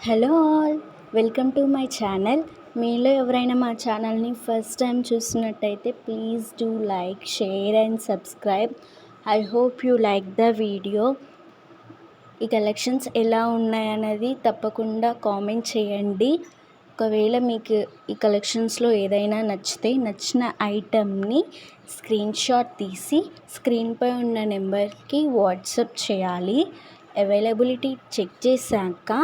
Hello all, welcome to my channel. మీలో ఎవరైనా మా ఛానల్ని ఫస్ట్ టైం చూస్తున్నట్టయితే please do like, share and subscribe. I hope you like the video. ఈ collections ఎలా ఉన్నాయన్నది తప్పకుండా కామెంట్ చేయండి. ఒకవేళ మీకు ఈ కలెక్షన్స్లో ఏదైనా నచ్చిన ఐటమ్ని స్క్రీన్ షాట్ తీసి స్క్రీన్పై ఉన్న నెంబర్కి వాట్సాప్ చేయాలి. అవైలబిలిటీ చెక్ చేశాక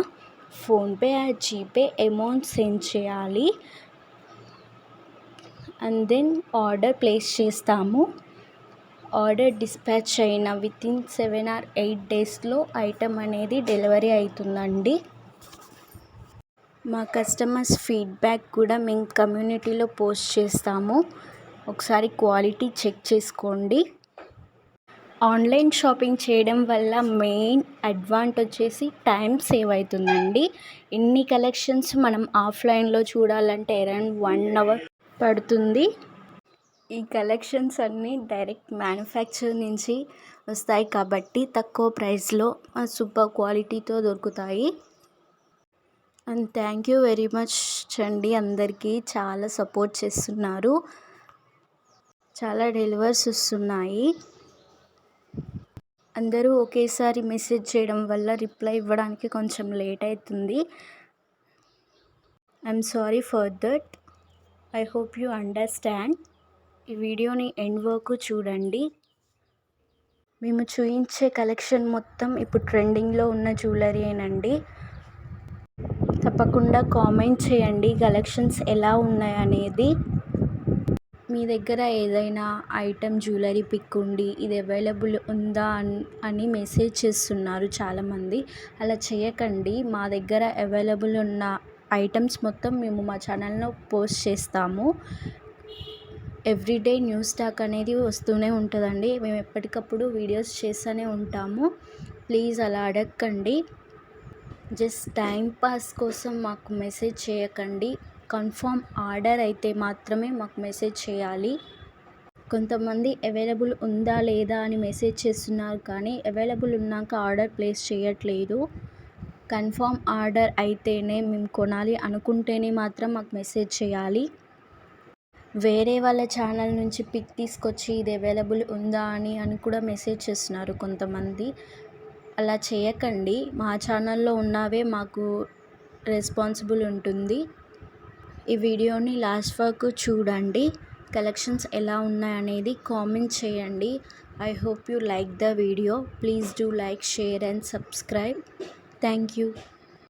PhonePe are GPay amount send చేయాలి. అండ్ దెన్ ఆర్డర్ ప్లేస్ చేస్తాము. ఆర్డర్ డిస్పాచ్ అయిన వితిన్ 7 or 8 డేస్లో ఐటమ్ అనేది డెలివరీ అవుతుందండి. మా కస్టమర్స్ ఫీడ్బ్యాక్ కూడా మేము కమ్యూనిటీలో పోస్ట్ చేస్తాము. ఒకసారి క్వాలిటీ చెక్ చేసుకోండి. ఆన్లైన్ షాపింగ్ చేయడం వల్ల మెయిన్ అడ్వాంటేజ్ వచ్చేసి టైం సేవ్ అవుతుందండి. ఇన్ని కలెక్షన్స్ మనం ఆఫ్లైన్లో చూడాలంటే అరౌండ్ 1 hour పడుతుంది. ఈ కలెక్షన్స్ అన్నీ డైరెక్ట్ మ్యానుఫ్యాక్చర్ నుంచి వస్తాయి కాబట్టి తక్కువ ప్రైస్లో సూపర్ క్వాలిటీతో దొరుకుతాయి. And thank you very much అండి. అందరికీ చాలా సపోర్ట్ చేస్తున్నారు. చాలా డెలివర్స్ వస్తున్నాయి. అందరూ ఒకేసారి మెసేజ్ చేయడం వల్ల రిప్లై ఇవ్వడానికి కొంచెం లేట్ అవుతుంది. I'm sorry for that. I hope you understand. ఈ వీడియోని ఎండ్ వరకు చూడండి. మేము చూపించే కలెక్షన్ మొత్తం ఇప్పుడు ట్రెండింగ్లో ఉన్న జ్యువెలరీయేనండి. తప్పకుండా కామెంట్ చేయండి కలెక్షన్స్ ఎలా ఉన్నాయనేది. మీ దగ్గర ఏదైనా ఐటమ్ జ్యువెలరీ పిక్ ఉండి ఇది అవైలబుల్ ఉందా అని మెసేజ్ చేస్తున్నారు చాలామంది. అలా చేయకండి. మా దగ్గర అవైలబుల్ ఉన్న ఐటమ్స్ మొత్తం మేము మా ఛానల్లో పోస్ట్ చేస్తాము. ఎవ్రీడే న్యూ స్టాక్ అనేది వస్తూనే ఉంటుందండి. మేము ఎప్పటికప్పుడు వీడియోస్ చేస్తూనే ఉంటాము. ప్లీజ్ అలా అడగకండి. జస్ట్ టైం పాస్ కోసం మాకు మెసేజ్ చేయకండి. కన్ఫర్మ్ ఆర్డర్ అయితే మాత్రమే మాకు మెసేజ్ చేయాలి. కొంతమంది అవైలబుల్ ఉందా లేదా అని మెసేజ్ చేస్తున్నారు కానీ అవైలబుల్ ఉన్నాక ఆర్డర్ ప్లేస్ చేయట్లేదు. కన్ఫర్మ్ ఆర్డర్ అయితేనే మేము కొనాలి అనుకుంటేనే మాత్రం మాకు మెసేజ్ చేయాలి. వేరే వాళ్ళ ఛానల్ నుంచి పిక్ తీసుకొచ్చి ఇది అవైలబుల్ ఉందా అని కూడా మెసేజ్ చేస్తున్నారు కొంతమంది. అలా చేయకండి. మా ఛానల్లో ఉన్నవే మాకు రెస్పాన్సిబుల్ ఉంటుంది. ఈ వీడియోని లాస్ట్ వరకు చూడండి. కలెక్షన్స్ ఎలా ఉన్నాయనేది కామెంట్ చేయండి. I hope you like the video. Please do like, share and subscribe. Thank you.